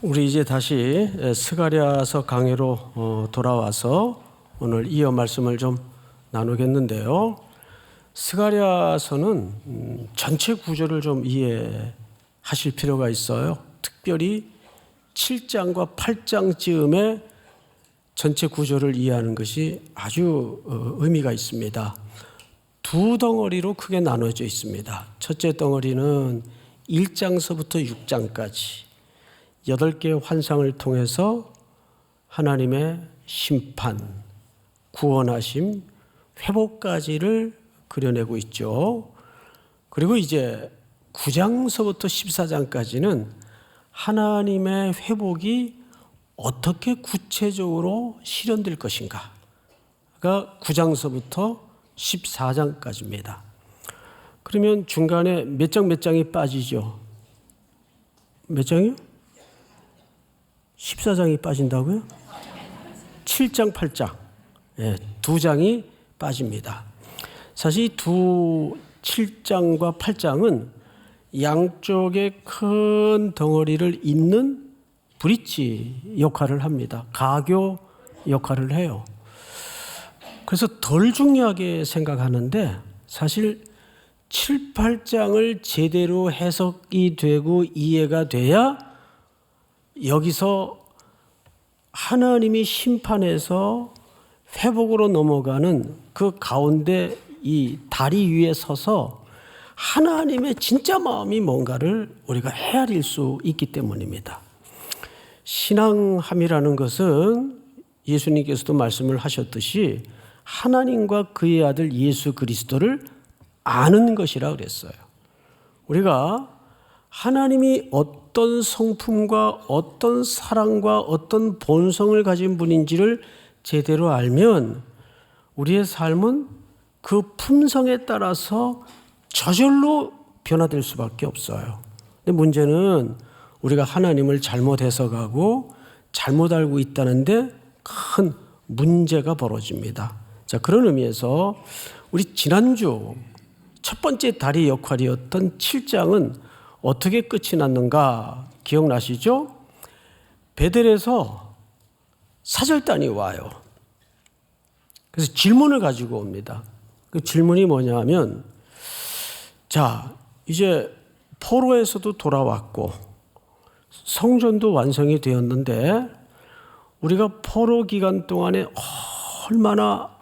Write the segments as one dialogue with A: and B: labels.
A: 우리 이제 다시 스가랴서 강해로 돌아와서 오늘 이어 말씀을 좀 나누겠는데요. 스가랴서는 전체 구조를 좀 이해하실 필요가 있어요. 특별히 7장과 8장 즈음에 전체 구조를 이해하는 것이 아주 의미가 있습니다. 두 덩어리로 크게 나눠져 있습니다. 첫째 덩어리는 1장서부터 6장까지 8개의 환상을 통해서 하나님의 심판, 구원하심, 회복까지를 그려내고 있죠. 그리고 이제 9장서부터 14장까지는 하나님의 회복이 어떻게 구체적으로 실현될 것인가. 가 9장서부터 14장까지입니다. 그러면 중간에 몇 장이 빠지죠? 몇 장이요? 14장이 빠진다고요? 7장, 8장. 네, 2장이 빠집니다. 사실 7장과 8장은 양쪽의 큰 덩어리를 잇는 브릿지 역할을 합니다. 가교 역할을 해요. 그래서 덜 중요하게 생각하는데 사실 7, 8장을 제대로 해석이 되고 이해가 돼야 여기서 하나님이 심판해서 회복으로 넘어가는 그 가운데 이 다리 위에 서서 하나님의 진짜 마음이 뭔가를 우리가 헤아릴 수 있기 때문입니다. 신앙함이라는 것은 예수님께서도 말씀을 하셨듯이 하나님과 그의 아들 예수 그리스도를 아는 것이라 그랬어요. 우리가 하나님이 어떤 성품과 어떤 사랑과 어떤 본성을 가진 분인지를 제대로 알면 우리의 삶은 그 품성에 따라서 저절로 변화될 수밖에 없어요. 근데 문제는 우리가 하나님을 잘못 해석하고 잘못 알고 있다는데 큰 문제가 벌어집니다. 자, 그런 의미에서 우리 지난주 첫 번째 다리 역할이었던 7장은 어떻게 끝이 났는가 기억나시죠? 베델에서 사절단이 와요. 그래서 질문을 가지고 옵니다. 그 질문이 뭐냐면, 자, 이제 포로에서도 돌아왔고 성전도 완성이 되었는데 우리가 포로 기간 동안에 얼마나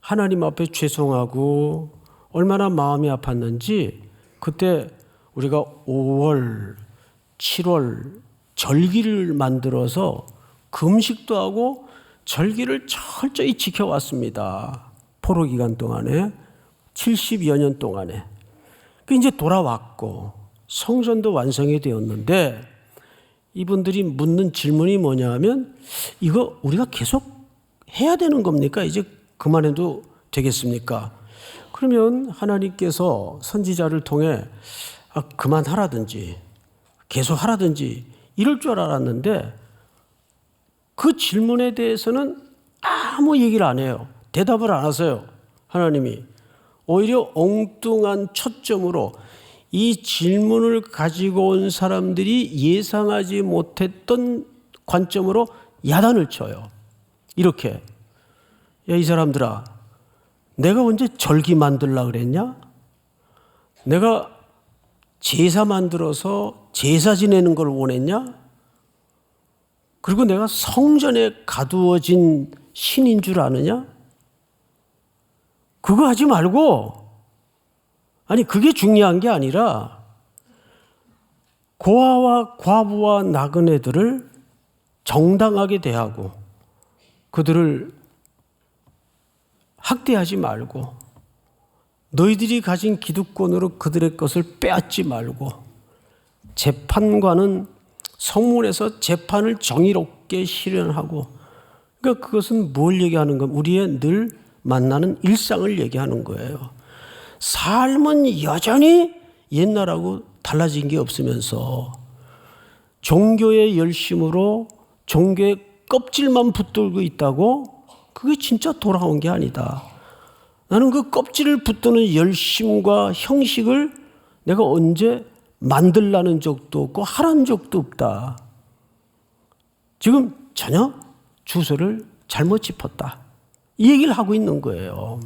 A: 하나님 앞에 죄송하고 얼마나 마음이 아팠는지 그때 우리가 5월, 7월 절기를 만들어서 금식도 하고 절기를 철저히 지켜왔습니다. 포로 기간 동안에 70여 년 동안에. 이제 돌아왔고 성전도 완성이 되었는데 이분들이 묻는 질문이 뭐냐면 이거 우리가 계속 해야 되는 겁니까? 이제 그만해도 되겠습니까? 그러면 하나님께서 선지자를 통해 그만하라든지 계속 하라든지 이럴 줄 알았는데 그 질문에 대해서는 아무 얘기를 안 해요. 대답을 안 하세요. 하나님이 오히려 엉뚱한 초점으로 이 질문을 가지고 온 사람들이 예상하지 못했던 관점으로 야단을 쳐요. 이렇게, 야, 이 사람들아, 내가 언제 절기 만들려고 그랬냐? 내가 제사 만들어서 제사 지내는 걸 원했냐? 그리고 내가 성전에 가두어진 신인 줄 아느냐? 그거 하지 말고, 아니 그게 중요한 게 아니라 고아와 과부와 나그네들을 정당하게 대하고 그들을 학대하지 말고 너희들이 가진 기득권으로 그들의 것을 빼앗지 말고 재판관은 성문에서 재판을 정의롭게 실현하고, 그러니까 그것은 뭘 얘기하는 건 우리의 늘 만나는 일상을 얘기하는 거예요. 삶은 여전히 옛날하고 달라진 게 없으면서 종교의 열심으로 종교의 껍질만 붙들고 있다고 그게 진짜 돌아온 게 아니다. 나는 그 껍질을 붙드는 열심과 형식을 내가 언제 만들라는 적도 없고 하라는 적도 없다. 지금 전혀 주소를 잘못 짚었다. 이 얘기를 하고 있는 거예요.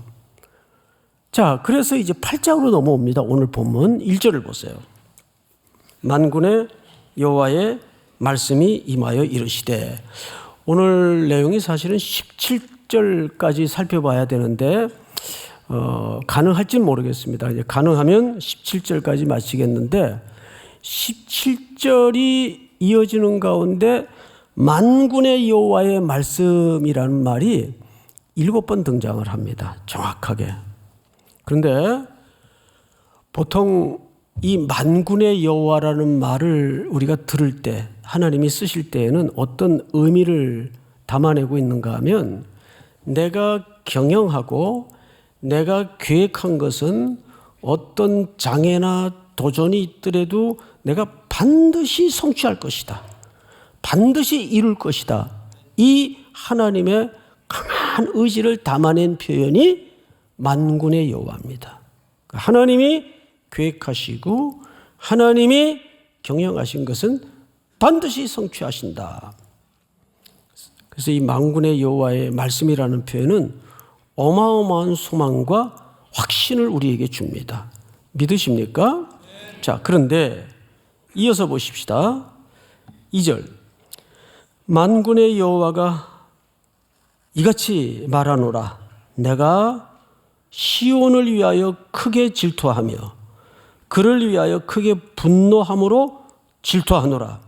A: 자, 그래서 이제 8장으로 넘어옵니다. 오늘 본문 1절을 보세요. 만군의 여호와의 말씀이 임하여 이르시되, 오늘 내용이 사실은 17절까지 살펴봐야 되는데 가능할지는 모르겠습니다. 이제 가능하면 17절까지 마치겠는데 17절이 이어지는 가운데 만군의 여호와의 말씀이라는 말이 7번 등장을 합니다. 정확하게. 그런데 보통 이 만군의 여호와라는 말을 우리가 들을 때, 하나님이 쓰실 때에는 어떤 의미를 담아내고 있는가 하면, 내가 경영하고 내가 계획한 것은 어떤 장애나 도전이 있더라도 내가 반드시 성취할 것이다. 반드시 이룰 것이다. 이 하나님의 강한 의지를 담아낸 표현이 만군의 여호와입니다. 하나님이 계획하시고 하나님이 경영하신 것은 반드시 성취하신다. 그래서 이 만군의 여호와의 말씀이라는 표현은 어마어마한 소망과 확신을 우리에게 줍니다. 믿으십니까? 자, 그런데 이어서 보십시다. 2절. 만군의 여호와가 이같이 말하노라. 내가 시온을 위하여 크게 질투하며 그를 위하여 크게 분노함으로 질투하노라.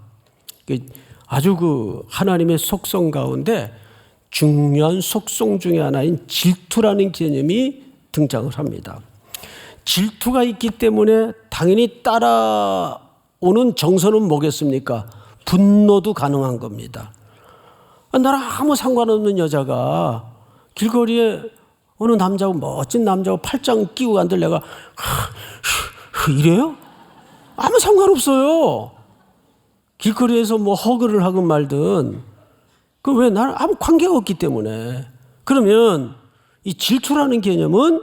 A: 아주 그 하나님의 속성 가운데 중요한 속성 중에 하나인 질투라는 개념이 등장을 합니다. 질투가 있기 때문에 당연히 따라오는 정서는 뭐겠습니까? 분노도 가능한 겁니다. 나랑 아무 상관없는 여자가 길거리에 어느 남자하고, 멋진 남자하고 팔짱 끼고 간들 내가 이래요? 아무 상관없어요. 길거리에서 뭐 허그를 하건 말든 그 왜 나는 아무 관계가 없기 때문에. 그러면 이 질투라는 개념은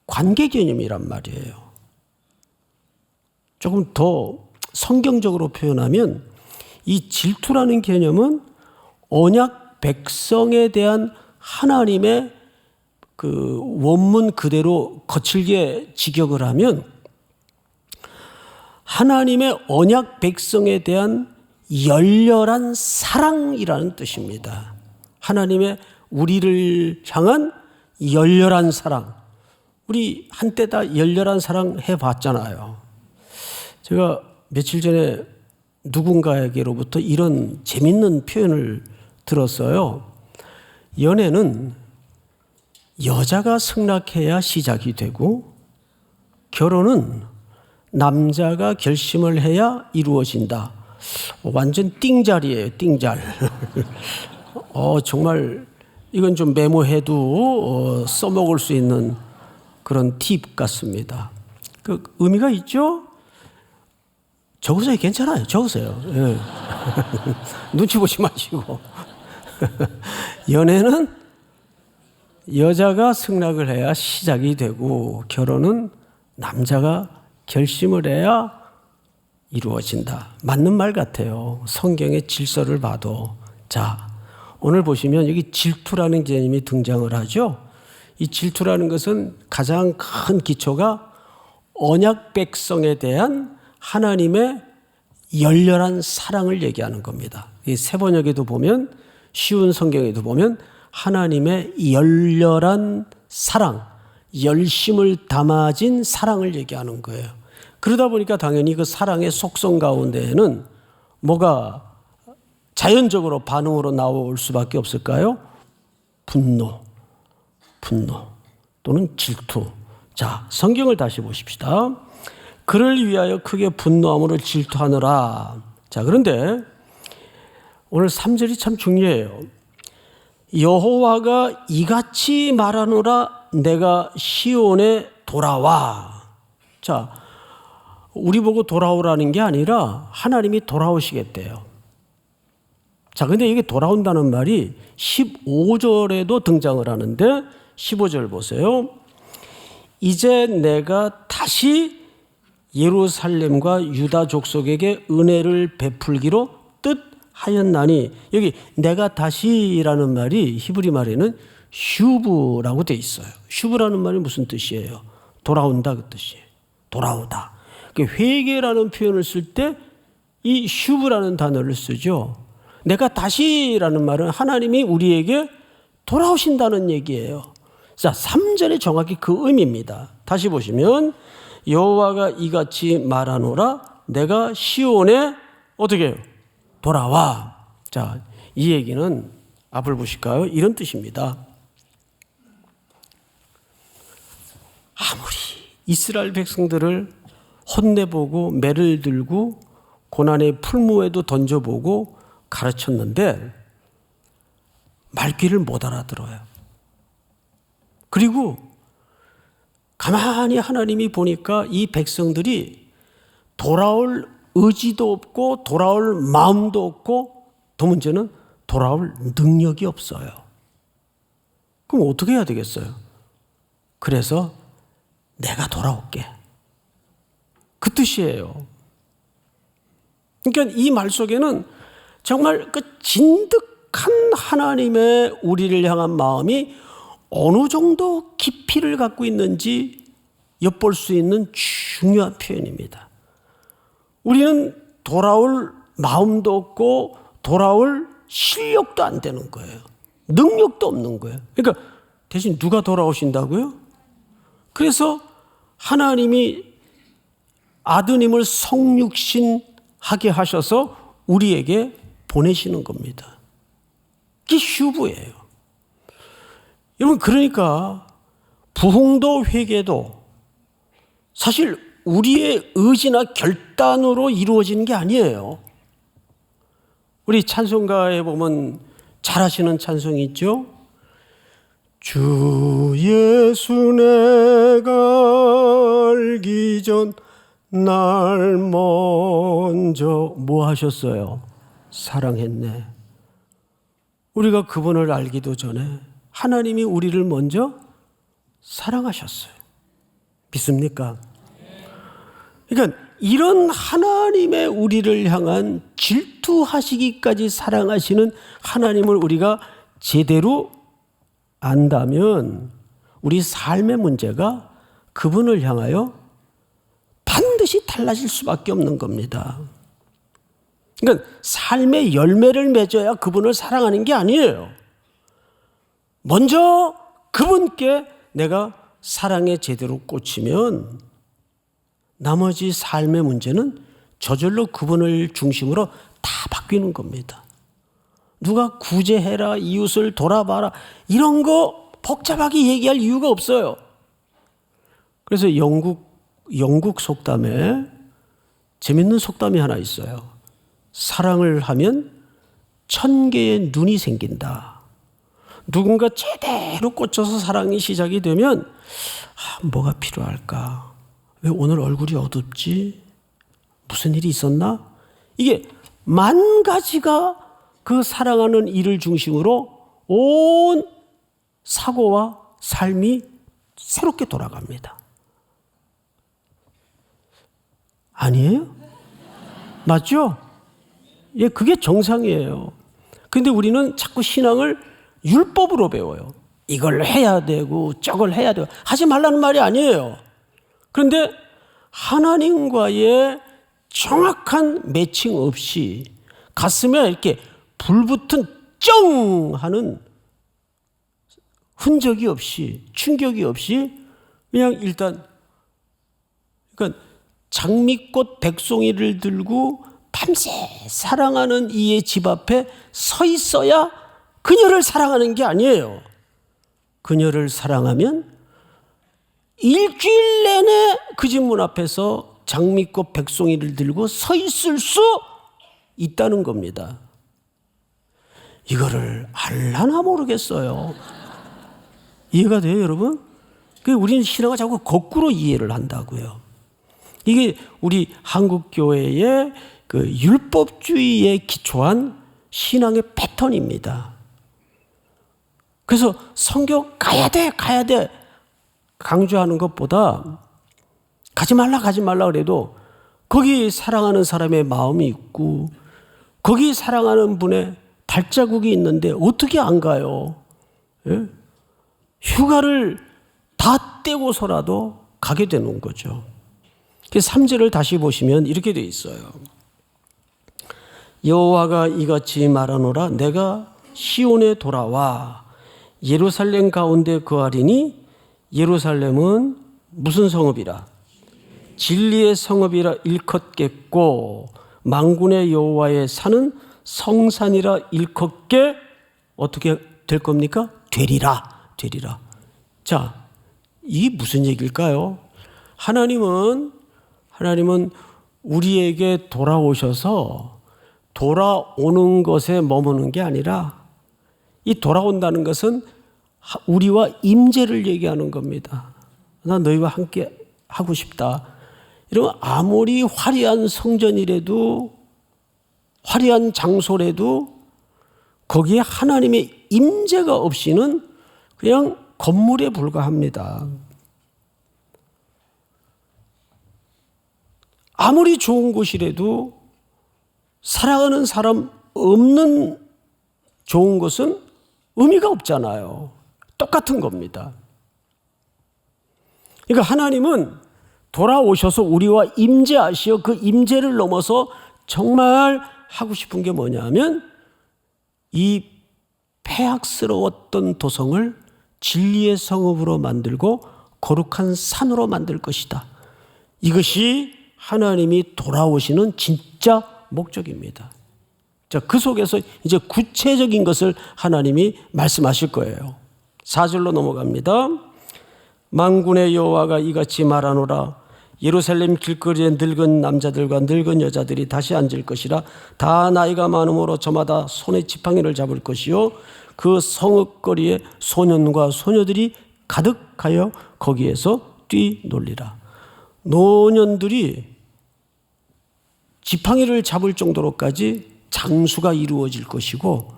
A: 관계 개념이란 말이에요. 조금 더 성경적으로 표현하면 이 질투라는 개념은 언약 백성에 대한 하나님의 그 원문 그대로 거칠게 직역을 하면 하나님의 언약 백성에 대한 열렬한 사랑이라는 뜻입니다. 하나님의 우리를 향한 열렬한 사랑. 우리 한때 다 열렬한 사랑 해봤잖아요. 제가 며칠 전에 누군가에게로부터 이런 재밌는 표현을 들었어요. 연애는 여자가 승낙해야 시작이 되고 결혼은 남자가 결심을 해야 이루어진다. 완전 띵잘이에요, 띵잘. 정말 이건 좀 메모해도 써먹을 수 있는 그런 팁 같습니다. 그 의미가 있죠? 적으세요. 괜찮아요. 적으세요. 예. 눈치 보지 마시고. 연애는 여자가 승낙을 해야 시작이 되고 결혼은 남자가 결심을 해야 이루어진다. 맞는 말 같아요. 성경의 질서를 봐도. 자, 오늘 보시면 여기 질투라는 개념이 등장을 하죠. 이 질투라는 것은 가장 큰 기초가 언약 백성에 대한 하나님의 열렬한 사랑을 얘기하는 겁니다. 이 세번역에도 보면, 쉬운 성경에도 보면 하나님의 열렬한 사랑, 열심을 담아진 사랑을 얘기하는 거예요. 그러다 보니까 당연히 그 사랑의 속성 가운데에는 뭐가 자연적으로 반응으로 나올 수밖에 없을까요? 분노 또는 질투. 자, 성경을 다시 보십시다. 그를 위하여 크게 분노함으로 질투하느라. 자, 그런데 오늘 3절이 참 중요해요. 여호와가 이같이 말하노라. 내가 시온에 돌아와. 자, 우리 보고 돌아오라는 게 아니라 하나님이 돌아오시겠대요. 자, 근데 이게 돌아온다는 말이 15절에도 등장을 하는데 15절 보세요. 이제 내가 다시 예루살렘과 유다 족속에게 은혜를 베풀기로 하였나니, 여기 내가 다시라는 말이 히브리 말에는 슈브라고 돼 있어요. 슈브라는 말이 무슨 뜻이에요? 돌아온다 그 뜻이에요. 돌아오다. 회개라는 표현을 쓸 때 이 슈브라는 단어를 쓰죠. 내가 다시라는 말은 하나님이 우리에게 돌아오신다는 얘기예요. 자, 3절에 정확히 그 의미입니다. 다시 보시면 여호와가 이같이 말하노라, 내가 시온에 어떻게 해요? 돌아와. 자, 이 얘기는 앞을 보실까요? 이런 뜻입니다. 아무리 이스라엘 백성들을 혼내보고 매를 들고 고난의 풀무에도 던져보고 가르쳤는데 말귀를 못 알아들어요. 그리고 가만히 하나님이 보니까 이 백성들이 돌아올 의지도 없고 돌아올 마음도 없고 더 문제는 돌아올 능력이 없어요. 그럼 어떻게 해야 되겠어요? 그래서 내가 돌아올게. 그 뜻이에요. 그러니까 이 말 속에는 정말 그 진득한 하나님의 우리를 향한 마음이 어느 정도 깊이를 갖고 있는지 엿볼 수 있는 중요한 표현입니다. 우리는 돌아올 마음도 없고 돌아올 실력도 안 되는 거예요. 능력도 없는 거예요. 그러니까 대신 누가 돌아오신다고요? 그래서 하나님이 아드님을 성육신하게 하셔서 우리에게 보내시는 겁니다. 이게 슈브예요. 여러분, 그러니까 부흥도 회개도 사실 우리의 의지나 결단으로 이루어지는 게 아니에요. 우리 찬송가에 보면 잘하시는 찬송이 있죠. 주 예수 내가 알기 전 날 먼저 뭐 하셨어요? 사랑했네. 우리가 그분을 알기도 전에 하나님이 우리를 먼저 사랑하셨어요. 믿습니까? 그러니까 이런 하나님의 우리를 향한 질투하시기까지 사랑하시는 하나님을 우리가 제대로 안다면 우리 삶의 문제가 그분을 향하여 반드시 달라질 수밖에 없는 겁니다. 그러니까 삶의 열매를 맺어야 그분을 사랑하는 게 아니에요. 먼저 그분께 내가 사랑에 제대로 꽂히면 나머지 삶의 문제는 저절로 그분을 중심으로 다 바뀌는 겁니다. 누가 구제해라, 이웃을 돌아봐라, 이런 거 복잡하게 얘기할 이유가 없어요. 그래서 영국 속담에 재밌는 속담이 하나 있어요. 사랑을 하면 1000개의 눈이 생긴다. 누군가 제대로 꽂혀서 사랑이 시작이 되면 뭐가 필요할까? 왜 오늘 얼굴이 어둡지? 무슨 일이 있었나? 이게 10,000가지가 그 사랑하는 일을 중심으로 온 사고와 삶이 새롭게 돌아갑니다. 아니에요? 맞죠? 예, 그게 정상이에요. 근데 우리는 자꾸 신앙을 율법으로 배워요. 이걸 해야 되고 저걸 해야 되고 하지 말라는 말이 아니에요. 그런데 하나님과의 정확한 매칭 없이 가슴에 이렇게 불붙은 쩡 하는 흔적이 없이 충격이 없이 그냥 일단 그러니까 장미꽃 백송이를 들고 밤새 사랑하는 이의 집 앞에 서 있어야 그녀를 사랑하는 게 아니에요. 그녀를 사랑하면 일주일 내내 그 집 문 앞에서 장미꽃 백송이를 들고 서 있을 수 있다는 겁니다. 이거를 알라나 모르겠어요. 이해가 돼요, 여러분? 우리는 신앙을 자꾸 거꾸로 이해를 한다고요. 이게 우리 한국교회의 그 율법주의에 기초한 신앙의 패턴입니다. 그래서 성경 가야 돼 강조하는 것보다 가지 말라 그래도 거기 사랑하는 사람의 마음이 있고 거기 사랑하는 분의 발자국이 있는데 어떻게 안 가요? 예? 휴가를 다 떼고서라도 가게 되는 거죠. 3절을 다시 보시면 이렇게 되어 있어요. 여호와가 이같이 말하노라. 내가 시온에 돌아와 예루살렘 가운데 거하리니 예루살렘은 무슨 성읍이라? 진리의 성읍이라 일컫겠고 만군의 여호와의 산은 성산이라 일컫게 어떻게 될 겁니까? 되리라. 자, 이게 무슨 얘기일까요? 하나님은 우리에게 돌아오셔서 돌아오는 것에 머무는 게 아니라 이 돌아온다는 것은 우리와 임재를 얘기하는 겁니다. 나 너희와 함께 하고 싶다. 이러면 아무리 화려한 성전이라도 화려한 장소라도 거기에 하나님의 임재가 없이는 그냥 건물에 불과합니다. 아무리 좋은 곳이라도 사랑하는 사람 없는 좋은 것은 의미가 없잖아요. 똑같은 겁니다. 그러니까 하나님은 돌아오셔서 우리와 임재하시어 그 임재를 넘어서 정말 하고 싶은 게 뭐냐면 이 폐악스러웠던 도성을 진리의 성읍으로 만들고 거룩한 산으로 만들 것이다. 이것이 하나님이 돌아오시는 진짜 목적입니다. 자, 그 속에서 이제 구체적인 것을 하나님이 말씀하실 거예요. 4절로 넘어갑니다. 만군의 여호와가 이같이 말하노라. 예루살렘 길거리에 늙은 남자들과 늙은 여자들이 다시 앉을 것이라. 다 나이가 많음으로 저마다 손에 지팡이를 잡을 것이요 그 성읍거리에 소년과 소녀들이 가득하여 거기에서 뛰놀리라. 노년들이 지팡이를 잡을 정도로까지 장수가 이루어질 것이고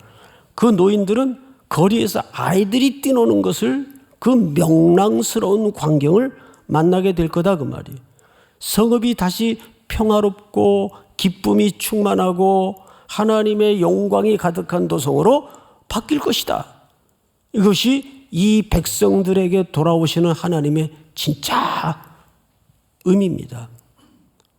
A: 그 노인들은 거리에서 아이들이 뛰노는 것을 그 명랑스러운 광경을 만나게 될 거다 그 말이에요. 성읍이 다시 평화롭고 기쁨이 충만하고 하나님의 영광이 가득한 도성으로 바뀔 것이다. 이것이 이 백성들에게 돌아오시는 하나님의 진짜 의미입니다.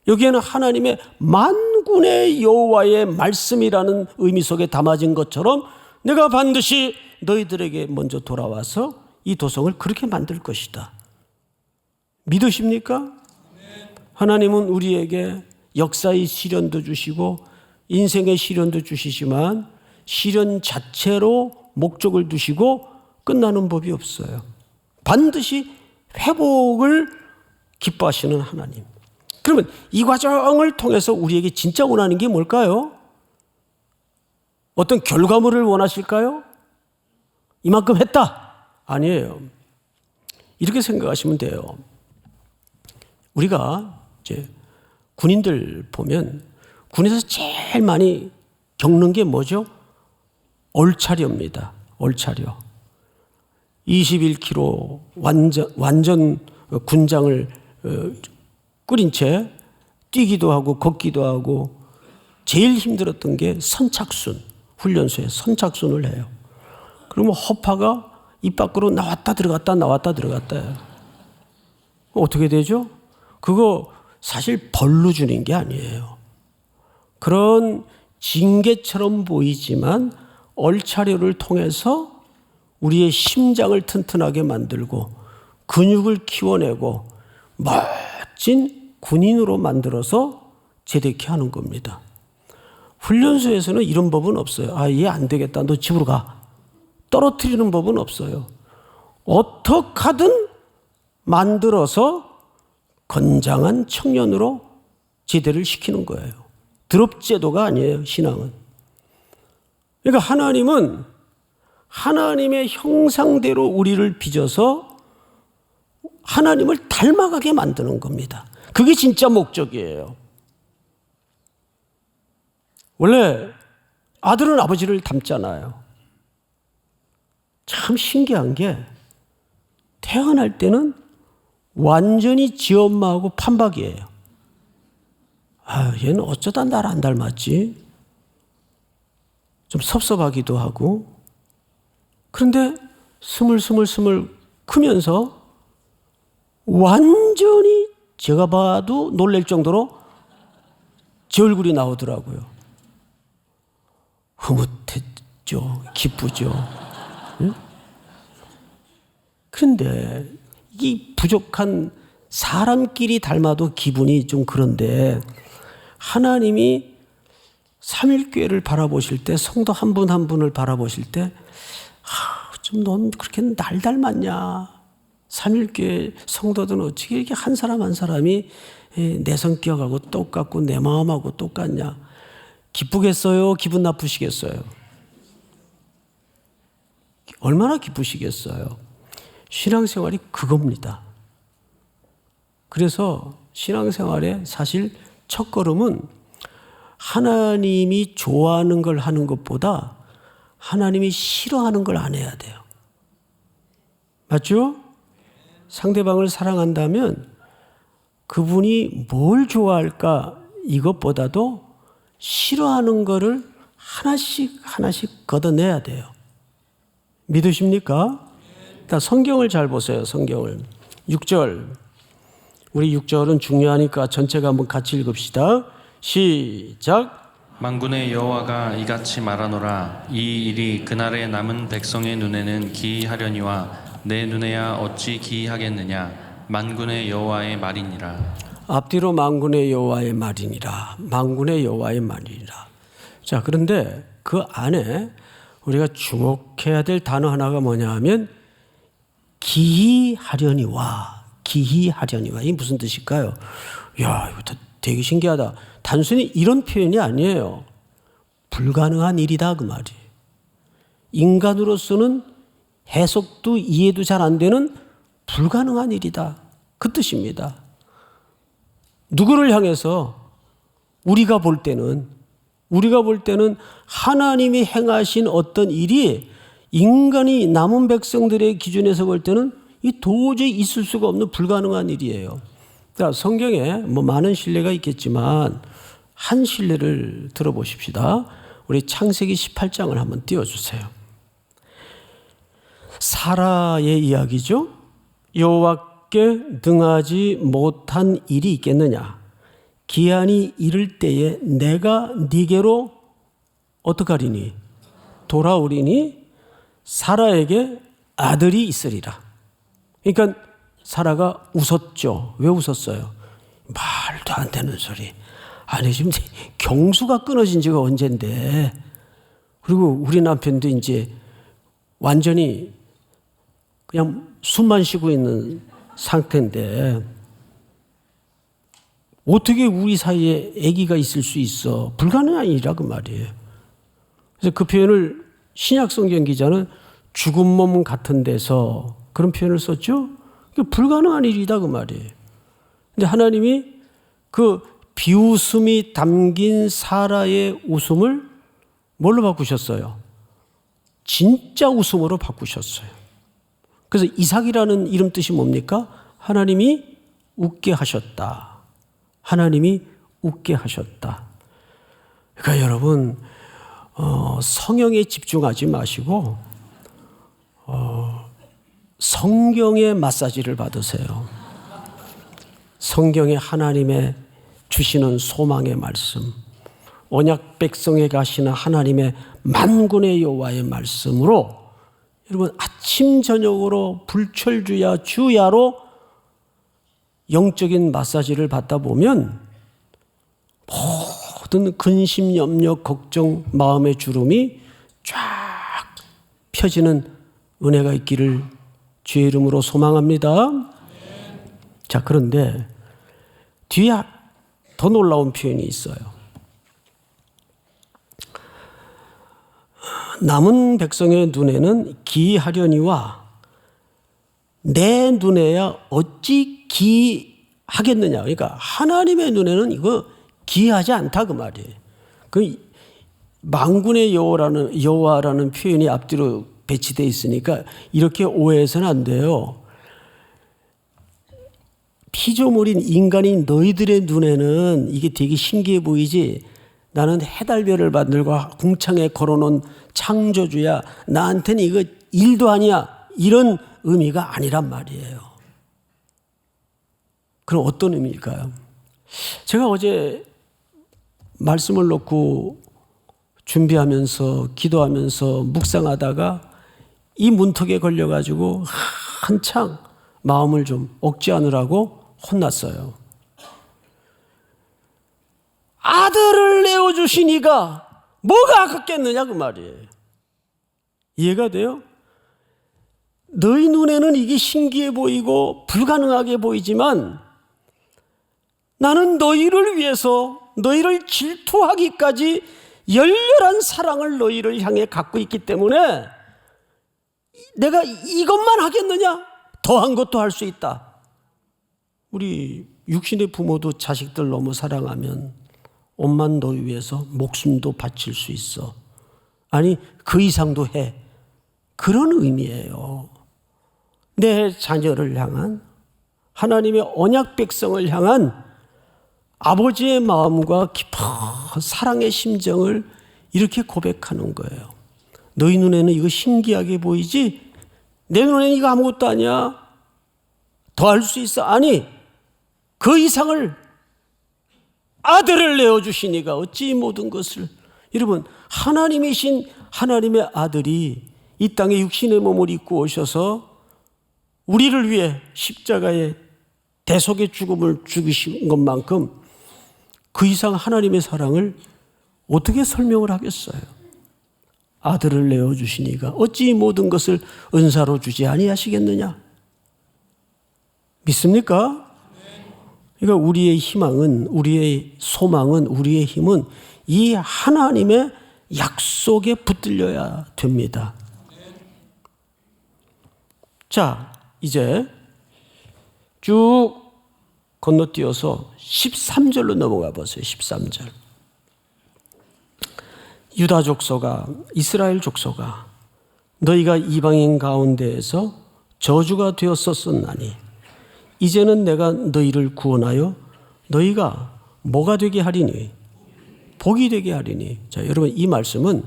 A: 여기에는 하나님의 만군의 여호와의 말씀이라는 의미 속에 담아진 것처럼 내가 반드시 너희들에게 먼저 돌아와서 이 도성을 그렇게 만들 것이다. 믿으십니까? 하나님은 우리에게 역사의 시련도 주시고 인생의 시련도 주시지만 시련 자체로 목적을 두시고 끝나는 법이 없어요. 반드시 회복을 기뻐하시는 하나님. 그러면 이 과정을 통해서 우리에게 진짜 원하는 게 뭘까요? 어떤 결과물을 원하실까요? 이만큼 했다. 아니에요. 이렇게 생각하시면 돼요. 우리가 이제 군인들 보면 군에서 제일 많이 겪는 게 뭐죠? 얼차려입니다. 얼차려. 21km 완전 군장을 끓인 채 뛰기도 하고 걷기도 하고 제일 힘들었던 게 선착순. 훈련소에 선착순을 해요. 그러면 허파가 입 밖으로 나왔다 들어갔다 나왔다 들어갔다 해요. 어떻게 되죠? 그거 사실 벌로 주는 게 아니에요. 그런 징계처럼 보이지만 얼차려를 통해서 우리의 심장을 튼튼하게 만들고 근육을 키워내고 멋진 군인으로 만들어서 제대케 하는 겁니다. 훈련소에서는 이런 법은 없어요. 아, 얘 안 되겠다. 너 집으로 가. 떨어뜨리는 법은 없어요. 어떻게 하든 만들어서 건장한 청년으로 제대를 시키는 거예요. 드롭제도가 아니에요, 신앙은. 그러니까 하나님은 하나님의 형상대로 우리를 빚어서 하나님을 닮아가게 만드는 겁니다. 그게 진짜 목적이에요. 원래 아들은 아버지를 닮잖아요. 참 신기한 게 태어날 때는 완전히 지 엄마하고 판박이에요. 아, 얘는 어쩌다 나를 안 닮았지? 좀 섭섭하기도 하고, 그런데 스물스물 크면서 완전히 제가 봐도 놀랄 정도로 제 얼굴이 나오더라고요. 흐뭇했죠. 기쁘죠. 응? 그런데 이 부족한 사람끼리 닮아도 기분이 좀 그런데 하나님이 삼일교회를 바라보실 때, 성도 한 분 한 분을 바라보실 때, 좀 넌 그렇게 날 닮았냐? 삼일교회 성도들은 어떻게 이렇게 한 사람 한 사람이 내 성격하고 똑같고 내 마음하고 똑같냐? 기쁘겠어요? 기분 나쁘시겠어요? 얼마나 기쁘시겠어요? 신앙생활이 그겁니다. 그래서 신앙생활의 사실 첫걸음은 하나님이 좋아하는 걸 하는 것보다 하나님이 싫어하는 걸 안 해야 돼요. 맞죠? 상대방을 사랑한다면 그분이 뭘 좋아할까 이것보다도 싫어하는 거를 하나씩 걷어내야 돼요. 믿으십니까? 성경을 잘 보세요. 성경을. 6절. 우리 6절은 중요하니까 전체가 한번 같이 읽읍시다. 시작.
B: 만군의 여호와가 이같이 말하노라. 이 일이 그날의 남은 백성의 눈에는 기이하려니와 내 눈에야 어찌 기이하겠느냐. 만군의 여호와의 말이니라.
A: 앞뒤로 만군의 여호와의 말이니라. 만군의 여호와의 말이니라. 자, 그런데 그 안에 우리가 주목해야 될 단어 하나가 뭐냐 하면 기이하려니와. 기이하려니와. 이게 무슨 뜻일까요? 야, 이거 되게 신기하다. 단순히 이런 표현이 아니에요. 불가능한 일이다 그 말이에요. 인간으로서는 해석도 이해도 잘 안 되는 불가능한 일이다. 그 뜻입니다. 누구를 향해서 우리가 볼 때는 하나님이 행하신 어떤 일이 인간이 남은 백성들의 기준에서 볼 때는 이 도저히 있을 수가 없는 불가능한 일이에요. 자, 성경에 뭐 많은 신뢰가 있겠지만 한 신뢰를 들어보십시다. 우리 창세기 18장을 한번 띄워주세요. 사라의 이야기죠. 여호와께 능하지 못한 일이 있겠느냐. 기한이 이를 때에 내가 네게로 어떡하리니? 돌아오리니 사라에게 아들이 있으리라. 그러니까 사라가 웃었죠. 왜 웃었어요? 말도 안 되는 소리. 아니 지금 경수가 끊어진 지가 언젠데. 그리고 우리 남편도 이제 완전히 그냥 숨만 쉬고 있는 상태인데 어떻게 우리 사이에 아기가 있을 수 있어? 불가능한 일이라 그 말이에요. 그래서 그 표현을 신약성경 기자는 죽은 몸 같은 데서 그런 표현을 썼죠. 불가능한 일이다 그 말이에요. 근데 하나님이 그 비웃음이 담긴 사라의 웃음을 뭘로 바꾸셨어요? 진짜 웃음으로 바꾸셨어요. 그래서 이삭이라는 이름 뜻이 뭡니까? 하나님이 웃게 하셨다. 하나님이 웃게 하셨다. 그러니까 여러분 성경에 집중하지 마시고 성경의 마사지를 받으세요. 성경에 하나님의 주시는 소망의 말씀, 언약 백성에 가시는 하나님의 만군의 여호와의 말씀으로 여러분 아침 저녁으로 불철주야 주야로 영적인 마사지를 받다 보면 모든 근심, 염려, 걱정, 마음의 주름이 쫙 펴지는 은혜가 있기를 주의 이름으로 소망합니다. 자, 그런데 뒤에 더 놀라운 표현이 있어요. 남은 백성의 눈에는 기이하려니와 내 눈에야 어찌 기이하겠느냐. 그러니까 하나님의 눈에는 이거 기이하지 않다 그 말이에요. 그 만군의 여호와라는 표현이 앞뒤로 배치되어 있으니까 이렇게 오해해서는 안 돼요. 피조물인 인간인 너희들의 눈에는 이게 되게 신기해 보이지 나는 해달별을 만들고 궁창에 걸어놓은 창조주야. 나한테는 이거 일도 아니야. 이런 의미가 아니란 말이에요. 그럼 어떤 의미일까요? 제가 어제 말씀을 놓고 준비하면서 기도하면서 묵상하다가 이 문턱에 걸려가지고 한창 마음을 좀 억제하느라고 혼났어요. 아들을 내어주신 이가 뭐가 아깝겠느냐 그 말이에요. 이해가 돼요? 너희 눈에는 이게 신기해 보이고 불가능하게 보이지만 나는 너희를 위해서 너희를 질투하기까지 열렬한 사랑을 너희를 향해 갖고 있기 때문에 내가 이것만 하겠느냐? 더한 것도 할 수 있다. 우리 육신의 부모도 자식들 너무 사랑하면 엄만 너희 위해서 목숨도 바칠 수 있어. 아니 그 이상도 해. 그런 의미예요. 내 자녀를 향한 하나님의 언약 백성을 향한 아버지의 마음과 깊은 사랑의 심정을 이렇게 고백하는 거예요. 너희 눈에는 이거 신기하게 보이지? 내 눈에는 이거 아무것도 아니야. 더 할 수 있어. 아니 그 이상을 아들을 내어주시니가 어찌 모든 것을. 여러분 하나님이신 하나님의 아들이 이 땅에 육신의 몸을 입고 오셔서 우리를 위해 십자가의 대속의 죽음을 죽이신 것만큼 그 이상 하나님의 사랑을 어떻게 설명을 하겠어요? 아들을 내어주시니가 어찌 모든 것을 은사로 주지 아니하시겠느냐? 믿습니까? 그러니까 우리의 희망은, 우리의 소망은, 우리의 힘은 이 하나님의 약속에 붙들려야 됩니다. 자, 이제 쭉 건너뛰어서 13절로 넘어가 보세요. 13절. 유다 족속아, 이스라엘 족속아, 너희가 이방인 가운데에서 저주가 되었었나니 이제는 내가 너희를 구원하여 너희가 뭐가 되게 하리니? 복이 되게 하리니. 자, 여러분 이 말씀은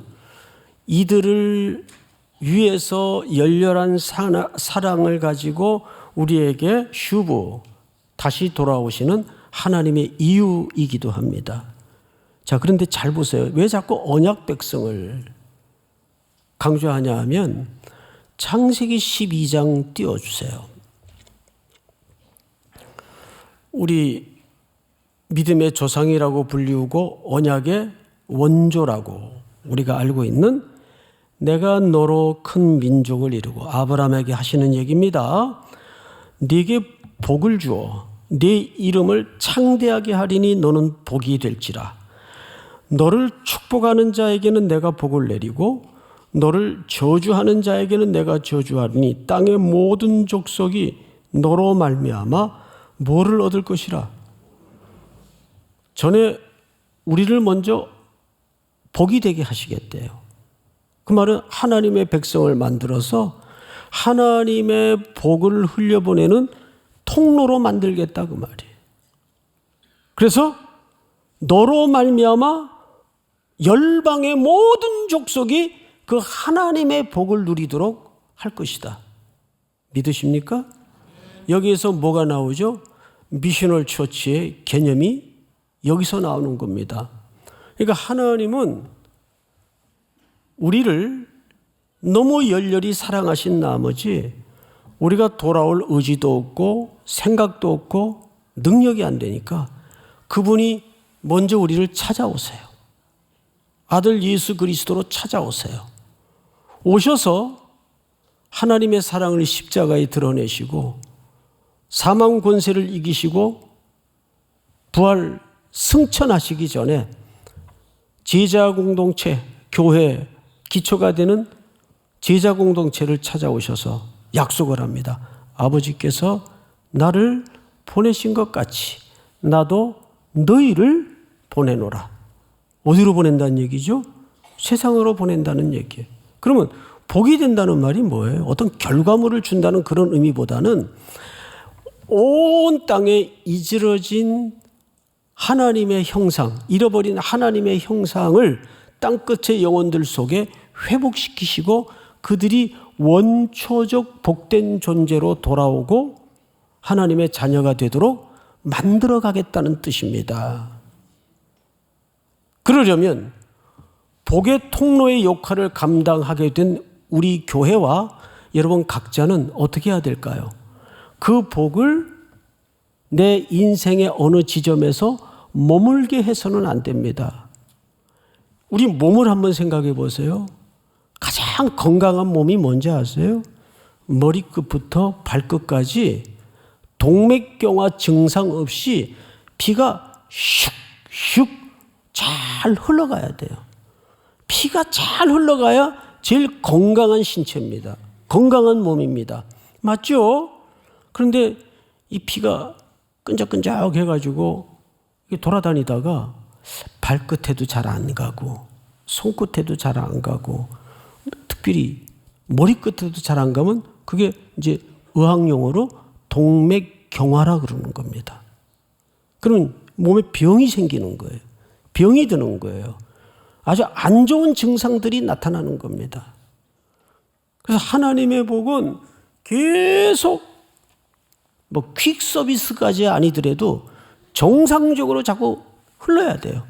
A: 이들을 위해서 열렬한 사랑을 가지고 우리에게 슈브 다시 돌아오시는 하나님의 이유이기도 합니다. 자, 그런데 잘 보세요. 왜 자꾸 언약 백성을 강조하냐 하면 창세기 12장 띄워주세요. 우리 믿음의 조상이라고 불리우고 언약의 원조라고 우리가 알고 있는 내가 너로 큰 민족을 이루고 아브라함에게 하시는 얘기입니다. 네게 복을 주어 네 이름을 창대하게 하리니 너는 복이 될지라. 너를 축복하는 자에게는 내가 복을 내리고 너를 저주하는 자에게는 내가 저주하리니 땅의 모든 족속이 너로 말미암아 뭐를 얻을 것이라. 전에 우리를 먼저 복이 되게 하시겠대요. 그 말은 하나님의 백성을 만들어서 하나님의 복을 흘려보내는 통로로 만들겠다 그 말이에요. 그래서 너로 말미암아 열방의 모든 족속이 그 하나님의 복을 누리도록 할 것이다. 믿으십니까? 여기에서 뭐가 나오죠? 미셔널 처치의 개념이 여기서 나오는 겁니다. 그러니까 하나님은 우리를 너무 열렬히 사랑하신 나머지 우리가 돌아올 의지도 없고 생각도 없고 능력이 안 되니까 그분이 먼저 우리를 찾아오세요. 아들 예수 그리스도로 찾아오세요. 오셔서 하나님의 사랑을 십자가에 드러내시고 사망 권세를 이기시고 부활 승천하시기 전에 제자 공동체, 교회 기초가 되는 제자 공동체를 찾아오셔서 약속을 합니다. 아버지께서 나를 보내신 것 같이 나도 너희를 보내노라. 어디로 보낸다는 얘기죠? 세상으로 보낸다는 얘기예요. 그러면 복이 된다는 말이 뭐예요? 어떤 결과물을 준다는 그런 의미보다는 온 땅에 이지러진 하나님의 형상, 잃어버린 하나님의 형상을 땅끝의 영혼들 속에 회복시키시고 그들이 원초적 복된 존재로 돌아오고 하나님의 자녀가 되도록 만들어 가겠다는 뜻입니다. 그러려면 복의 통로의 역할을 감당하게 된 우리 교회와 여러분 각자는 어떻게 해야 될까요? 그 복을 내 인생의 어느 지점에서 머물게 해서는 안 됩니다. 우리 몸을 한번 생각해 보세요. 가장 건강한 몸이 뭔지 아세요? 머리끝부터 발끝까지 동맥경화 증상 없이 피가 슉슉 잘 흘러가야 돼요. 피가 잘 흘러가야 제일 건강한 신체입니다. 건강한 몸입니다. 맞죠? 그런데 이 피가 끈적끈적 해가지고 돌아다니다가 발끝에도 잘 안 가고 손끝에도 잘 안 가고 특별히 머리끝에도 잘 안 가면 그게 이제 의학용어로 동맥경화라 그러는 겁니다. 그러면 몸에 병이 생기는 거예요. 병이 드는 거예요. 아주 안 좋은 증상들이 나타나는 겁니다. 그래서 하나님의 복은 계속 뭐 퀵 서비스까지 아니더라도 정상적으로 자꾸 흘러야 돼요.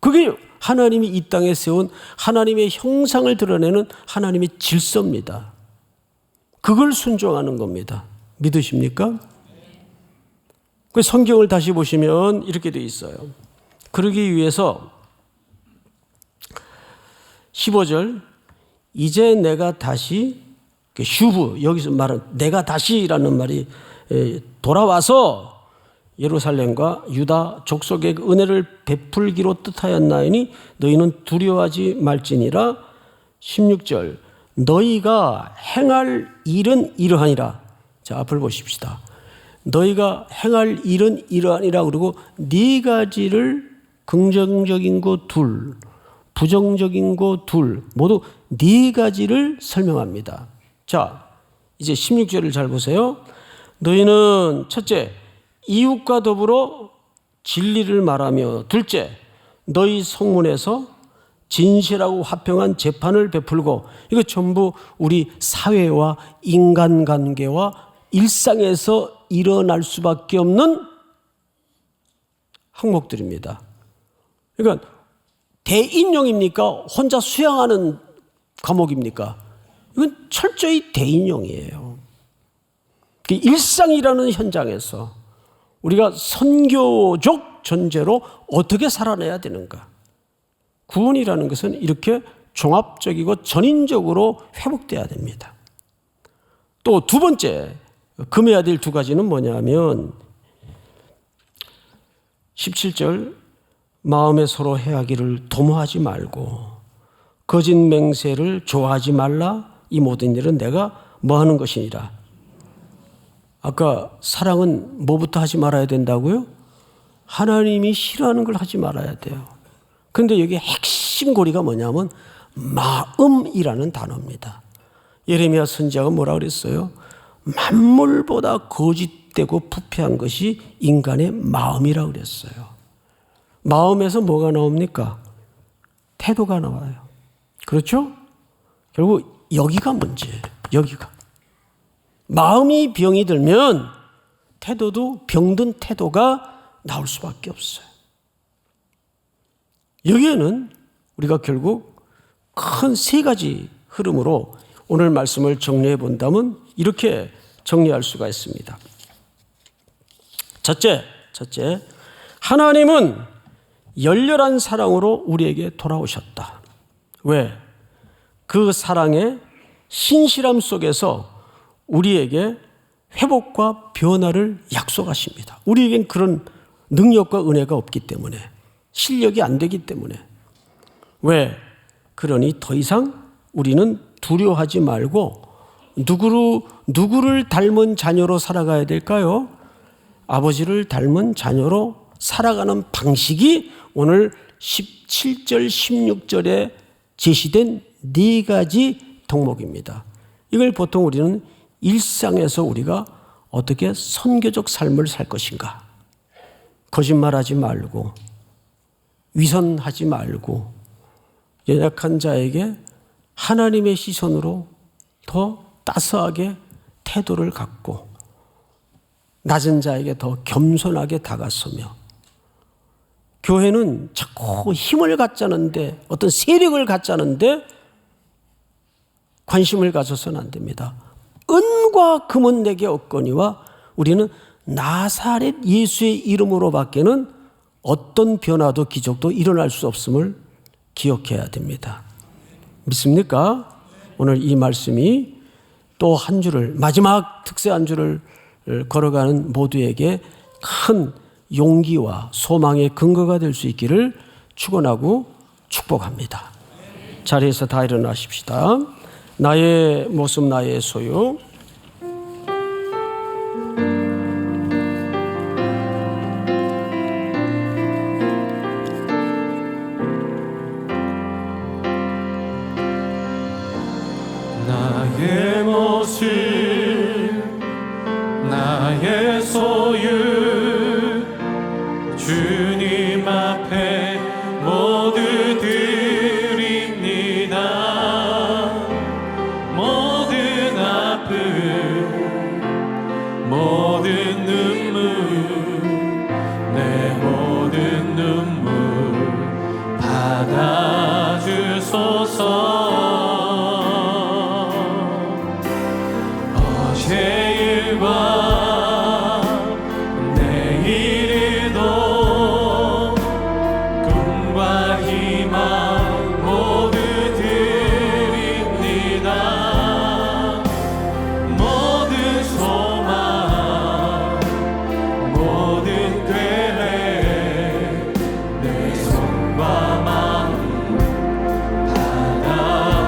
A: 그게 하나님이 이 땅에 세운 하나님의 형상을 드러내는 하나님의 질서입니다. 그걸 순종하는 겁니다. 믿으십니까? 그 성경을 다시 보시면 이렇게 되어 있어요. 그러기 위해서 15절 이제 내가 다시 슈브 여기서 말은 내가 다시라는 말이 돌아와서 예루살렘과 유다 족속의 은혜를 베풀기로 뜻하였나이니 너희는 두려워하지 말지니라. 16절 너희가 행할 일은 이러하니라. 자, 앞을 보십시다. 너희가 행할 일은 이러하니라. 그리고 네 가지를 긍정적인 거 둘, 부정적인 거 둘, 모두 네 가지를 설명합니다. 자, 이제 16절을 잘 보세요. 너희는 첫째, 이웃과 더불어 진리를 말하며, 둘째, 너희 성문에서 진실하고 화평한 재판을 베풀고, 이거 전부 우리 사회와 인간관계와 일상에서 일어날 수밖에 없는 항목들입니다. 그러니까 대인용입니까? 혼자 수양하는 과목입니까? 이건 철저히 대인용이에요. 일상이라는 현장에서 우리가 선교적 전제로 어떻게 살아내야 되는가? 구원이라는 것은 이렇게 종합적이고 전인적으로 회복돼야 됩니다. 또 두 번째 금해야 될 두 가지는 뭐냐면 17절 마음에 서로 해하기를 도모하지 말고 거짓 맹세를 좋아하지 말라. 이 모든 일은 내가 뭐 하는 것이니라. 아까 사랑은 뭐부터 하지 말아야 된다고요? 하나님이 싫어하는 걸 하지 말아야 돼요. 그런데 여기 핵심 고리가 뭐냐면 마음이라는 단어입니다. 예레미야 선지자가 뭐라 그랬어요? 만물보다 거짓되고 부패한 것이 인간의 마음이라고 그랬어요. 마음에서 뭐가 나옵니까? 태도가 나와요. 그렇죠? 결국 여기가 문제예요. 여기가. 마음이 병이 들면 태도도 병든 태도가 나올 수밖에 없어요. 여기에는 우리가 결국 큰 세 가지 흐름으로 오늘 말씀을 정리해 본다면 이렇게 정리할 수가 있습니다. 첫째, 하나님은 열렬한 사랑으로 우리에게 돌아오셨다. 왜? 그 사랑의 신실함 속에서 우리에게 회복과 변화를 약속하십니다. 우리에겐 그런 능력과 은혜가 없기 때문에, 실력이 안 되기 때문에. 왜? 그러니 더 이상 우리는 두려워하지 말고 누구를 닮은 자녀로 살아가야 될까요? 아버지를 닮은 자녀로 살아가는 방식이 오늘 17절, 16절에 제시된 네 가지 덕목입니다. 이걸 보통 우리는 일상에서 우리가 어떻게 선교적 삶을 살 것인가, 거짓말하지 말고 위선하지 말고 연약한 자에게 하나님의 시선으로 더 따스하게 태도를 갖고 낮은 자에게 더 겸손하게 다가서며, 교회는 자꾸 힘을 갖자는데, 어떤 세력을 갖자는데 관심을 가져서는 안 됩니다. 은과 금은 내게 없거니와 우리는 나사렛 예수의 이름으로 밖에는 어떤 변화도 기적도 일어날 수 없음을 기억해야 됩니다. 믿습니까? 오늘 이 말씀이 또 한 주를, 마지막 특세 한 주를 걸어가는 모두에게 큰 용기와 소망의 근거가 될 수 있기를 축원하고 축복합니다. 자리에서 다 일어나십시다. 나의 모습 나의 소유.
B: 나의 모습 나의 소유 주님 앞에 모두 드립니다. 모든 아픔 모든 눈물 내 모든 눈물 받아주소서. 어제일과 내일도 꿈과 희망 모두 드립니다. 모든 소망 모든 계획 내 손과 마음 받아주소서.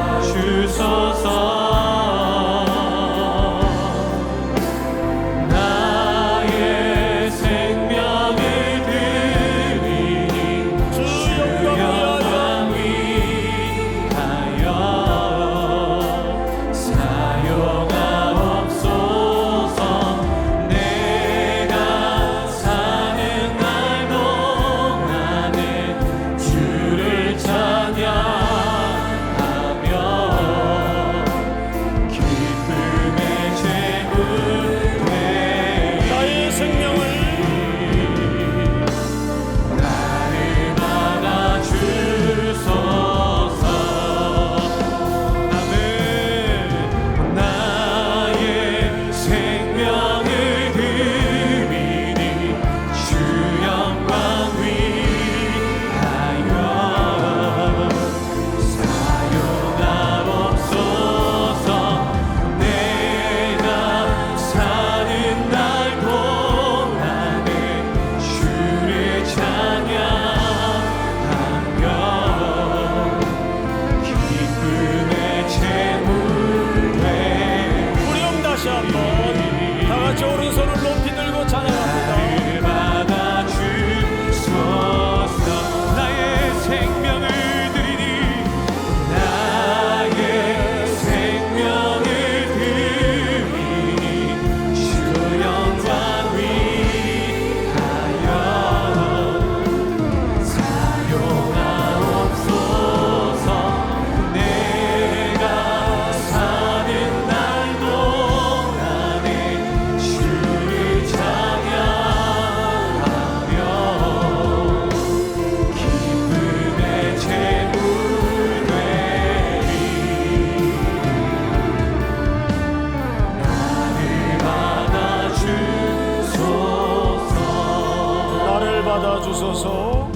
A: 받아주소서.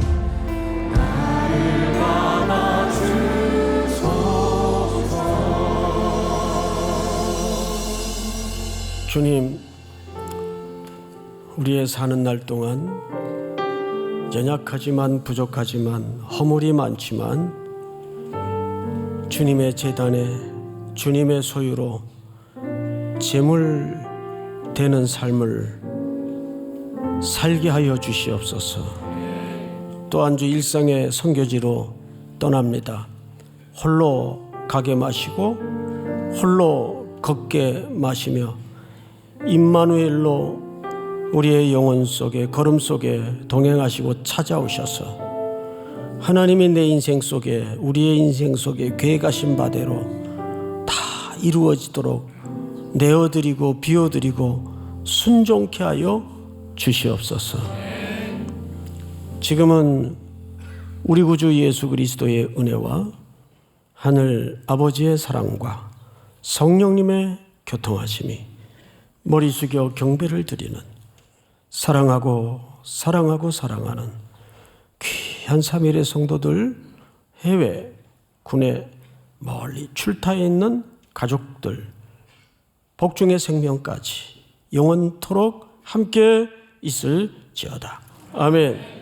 A: 주님, 우리의 사는 날 동안 연약하지만 부족하지만 허물이 많지만 주님의 제단에 주님의 소유로 제물 되는 삶을 살게 하여 주시옵소서. 또 한 주 일상의 선교지로 떠납니다. 홀로 가게 마시고 홀로 걷게 마시며 임마누엘로 우리의 영혼 속에, 걸음 속에 동행하시고 찾아오셔서 하나님이 내 인생 속에, 우리의 인생 속에 계획하신 바대로 다 이루어지도록 내어드리고 비워드리고 순종케 하여 주시옵소서. 지금은 우리 구주 예수 그리스도의 은혜와 하늘 아버지의 사랑과 성령님의 교통하심이 머리 숙여 경배를 드리는 사랑하고 사랑하는 귀한 삼일의 성도들, 해외 군에 멀리 출타해 있는 가족들, 복중의 생명까지 영원토록 함께 있을지어다. 아멘.